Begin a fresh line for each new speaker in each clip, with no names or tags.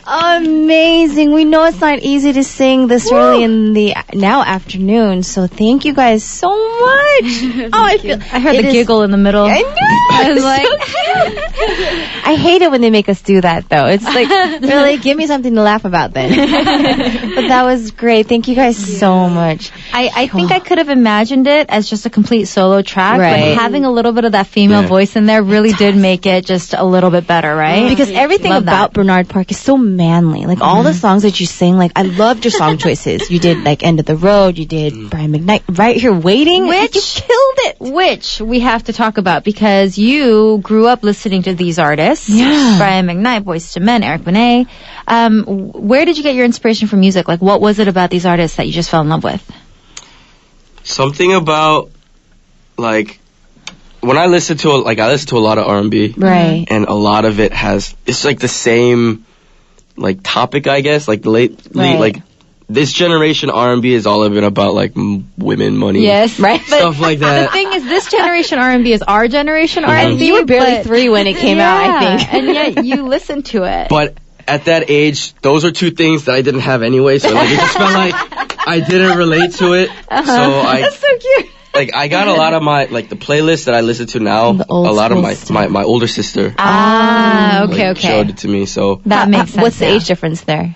Amazing. We know it's not easy to sing this early in the now afternoon, so thank you guys so much.
I heard the giggle in the middle.
I know.
I was like,
I hate it when they make us do that, though. It's like, really, give me something to laugh about then. But that was great. Thank you guys so much.
I think I could have imagined it as just a complete solo track,
Right.
but having a little bit of that female voice in there really did make it just a little bit better, right?
Because everything
Love
about
that.
Bernard Park is so manly. Like, all the songs that you sing, like, I loved your song choices. You did, like, End of the Road. You did Brian McKnight. Right Here Waiting.
Which
you killed it.
Which we have to talk about because you grew up listening to these artists.
Yeah.
Brian McKnight, Boyz II Men, Eric Benet. Where did you get your inspiration for music? Like, what was it about these artists that you just fell in love with?
Something about, like, when I listen to a lot of R&B.
Right.
And a lot of it it's like the same, like, topic, I guess. Like, like, this generation R&B has all been about, like, women, money.
Yes, right.
Stuff like
The
that.
thing is, this generation R&B is our generation R&B.
You were barely
but-
3 when it came out, I think.
And yet you listened to it.
But at that age, those are two things that I didn't have anyway, so, like, it just felt like I didn't relate to it. So
That's so cute.
like, I got a lot of my, like, the playlist that I listen to now,
The old
a lot of
school
my older sister
okay.
showed it to me, so
That makes sense.
What's the
now.
age difference there?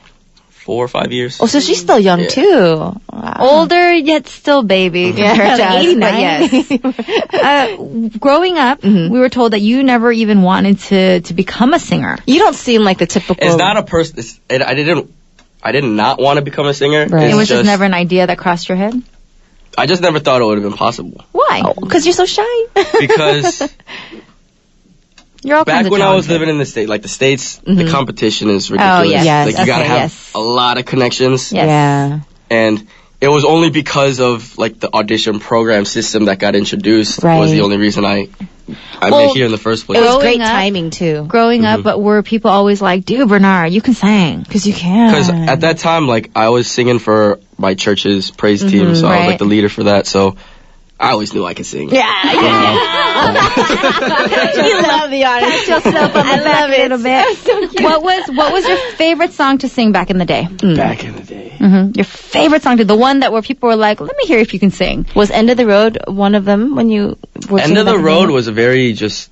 4 or 5 years.
Oh, so she's still young, too. Wow.
Older yet still baby compared to us.
89.
But yes. Growing up, we were told that you never even wanted to become a singer.
You don't seem like the typical...
It's not a person, I did not want to become a singer.
Right.
It
It's
was just never an idea that crossed your head?
I just never thought it would have been possible.
Why?
Because you're so shy.
Because
You're all kinds
back
of
when I was
talented.
living in the States, the competition is ridiculous.
yes.
Like, you gotta
Okay,
have
yes.
a lot of connections.
Yes.
Yeah.
And it was only because of, like, the audition program system that got introduced
Right.
was the only reason I
Well,
made here in the first place.
It was
Growing
great
up-
timing, too.
Growing up, but were people always like, dude, Bernard, you can sing?
Because you can.
Because at that time, like, I was singing for my church's praise team, so I was,
right.
like, the leader for that, so I always knew I could sing.
Yeah. You love the audience.
Yourself on the back a little bit. What was your favorite song to sing back in the day?
Back in the day.
Your favorite song, the one that where people were like, let me hear if you can sing.
Was End of the Road one of them when you were
End
singing
of the
back in
Road
day?
was a very just...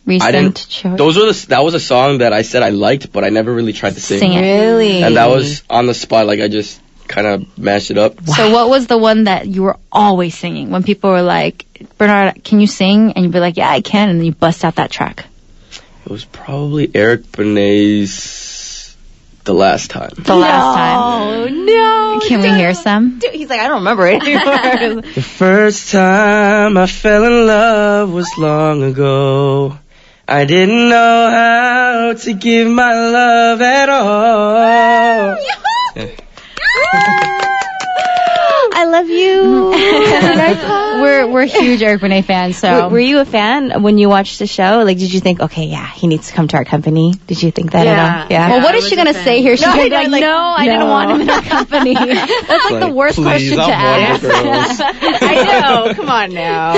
Recent choice.
That was a song that I said I liked, but I never really tried to sing.
Sing it.
Really?
And that was on the spot, like, I just kind of mashed it up.
So what was the one that you were always singing when people were like, Bernard, can you sing? And you'd be like, yeah, I can. And then you bust out that track.
It was probably Eric Benet's The Last Time.
The last time.
Oh, no.
Can we hear some?
Dude, he's like, I don't remember it anymore.
The first time I fell in love was long ago. I didn't know how to give my love at all.
I love you.
We're huge Eric Benet fans, so.
Were you a fan when you watched the show? Like, did you think, okay, yeah, he needs to come to our company? Did you think that at all? Yeah.
Well, what
I
is she
was a
going to
fan.
say here? She's
No,
going to be
I
like,
know,
no, I didn't want him in our company. That's like the worst
Please,
question to
I'm
ask.
Wonder Girls.
I know. Come on now.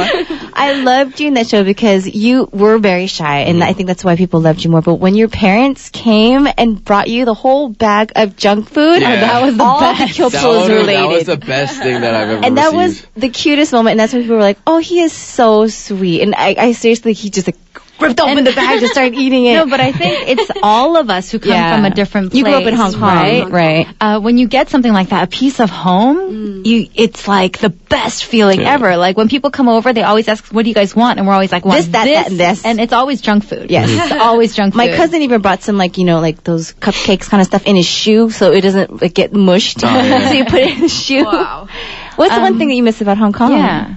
I loved you in that show because you were very shy, and I think that's why people loved you more. But when your parents came and brought you the whole bag of junk food,
Yeah.
That was the
all
best.
the Kyopso was related.
That was the best thing that I've ever
And that was
received.
the cutest moment, and that's when people were like, oh, he is so sweet. And I seriously, he just like ripped open the bag to start eating it.
No, but I think it's all of us who come
Yeah.
from a different place.
You grew up in Hong Kong, right?
When you get something like that, a piece of home, it's like the best feeling
Yeah.
ever. Like when people come over, they always ask, what do you guys want? And we're always like, want
This, that, that, and this.
And it's always junk food.
Yes.
It's always junk food.
My cousin even brought some, like, you know, like those cupcakes kind of stuff in his shoe so it doesn't like, get mushed.
Oh, yeah.
So you put it in the shoe.
Wow.
What's the one thing that you miss about Hong Kong?
Yeah.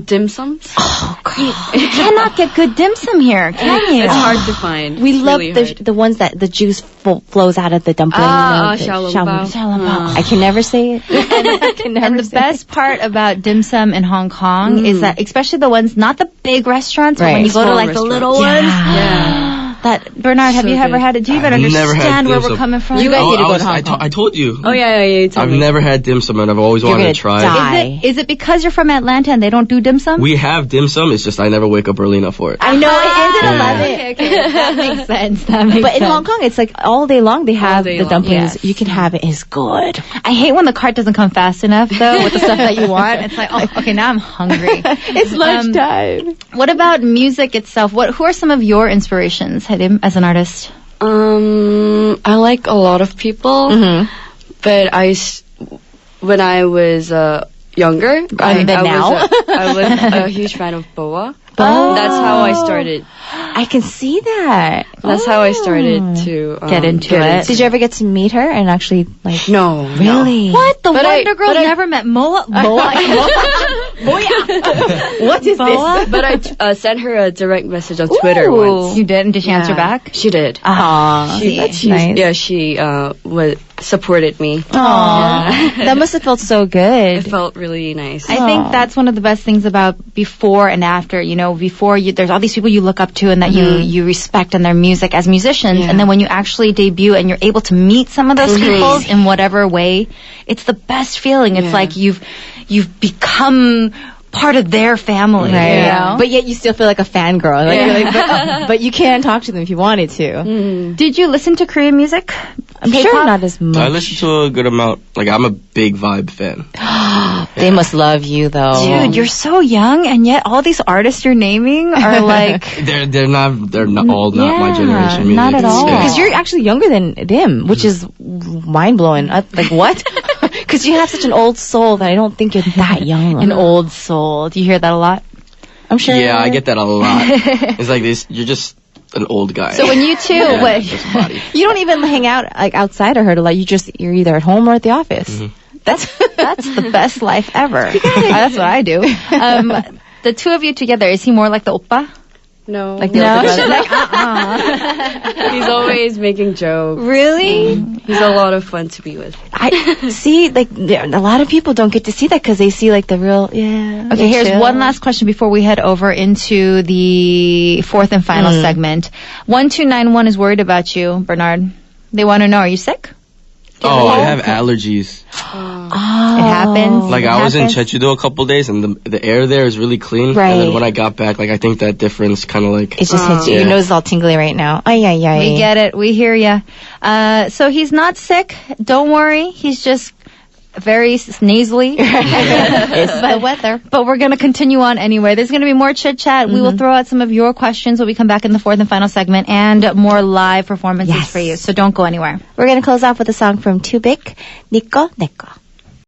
Dim sums.
Oh, God.
You cannot get good dim sum here, can you?
It's hard to find.
We
It's
love
really hard.
the ones that the juice flows out of the dumpling.
Ah,
the
xiao long bao.
xiao long bao. I can never say it. I can never
And the
say
best part about dim sum in Hong Kong is that, especially the ones, not the big restaurants, but when
Right.
you go to
Small
like the little
restaurants.
ones,
Yeah.
That Bernard, have you ever had it? Do you even
I've never had
understand where
dim
we're
sum.
coming from?
You guys need to go to
I
Hong Kong.
I told you.
Oh, yeah, you told
I've
me.
never had dim sum, and I've always wanted
gonna
to try.
die.
Is it because you're from Atlanta and they don't do dim sum?
We have dim sum. It's just I never wake up early enough for it.
I know, it ends at
Yeah.
11.
Okay. That makes sense. That makes
But in
sense.
Hong Kong, it's like all day long they have
day
the
long,
dumplings.
yes.
You can have it. It's good.
I hate when the cart doesn't come fast enough, though, with the stuff that you want. It's like, oh, okay, now I'm hungry.
It's lunchtime.
What about music itself? Who are some of your inspirations, Hadim, as an artist?
I like a lot of people, but when I was younger, I was a huge fan of Boa. That's how I started.
I can see that.
That's how I started to
Get into it.
Did you ever get to meet her and actually like?
No,
Really?
What? The
But
Wonder Girls never met Moa?
What is
Boa?
this?
But I sent her a direct message on Twitter once.
You did? And did she answer back?
She did.
Aww, that's nice.
Yeah, she supported me.
Aww, that must have felt so
It
good.
felt really nice.
I think that's one of the best things about before and after. You know, before there's all these people you look up to and that you respect and their music as musicians.
Yeah.
And then when you actually debut and you're able to meet some of those people in whatever way, it's the best feeling. It's like you've become part of their family.
Right.
You know?
But yet you still feel like a fangirl. Like, you're like, but you can talk to them if you wanted to.
Did you listen to Korean music?
I'm
K-pop?
sure not as much.
I listen to a good amount. Like, I'm a big Vibe fan.
They must love you though.
Dude, you're so young, and yet all these artists you're naming are like...
They're not all not my generation music.
not at all.
Yeah.
Because you're actually younger than them, which is mind-blowing. Like, what? Because you have such an old soul that I don't think you're that young.
An old soul. Do you hear that a lot?
I'm sure.
Yeah, I get that a lot. It's like this. You're just an old guy.
So when you two...
Yeah,
what,
just body.
You don't even hang out like outside of her to like you're either at home or at the office.
that's the best life ever. That's what I do. The two of you together, is he more like the oppa?
No.
Like the
No,
older
she's
brother.
like,
He's always making jokes.
Really?
He's a lot of fun to be with.
I see. Like a lot of people don't get to see that because they see like the real. Yeah.
Okay, here's
chill.
one last question before we head over into the fourth and final segment. 1291 is worried about you, Bernard. They want to know, are you sick?
Oh, I have allergies.
Oh.
It happens.
Like,
It
I was in
happens.
Chechudo a couple days, and the air there is really clean.
Right.
And then when I got back, like, I think that difference kind of like...
It just hits you.
Yeah.
Your nose is all tingly right now. Ay, ay, ay.
We get it. We hear ya. So he's not sick. Don't worry. He's just very nasally.
It's the weather.
But we're going to continue on anyway. There's going to be more chit-chat. We will throw out some of your questions when we come back in the fourth and final segment and more live performances
Yes.
for you. So don't go anywhere.
We're gonna close off with a song from Too Big, 니꺼 내꺼.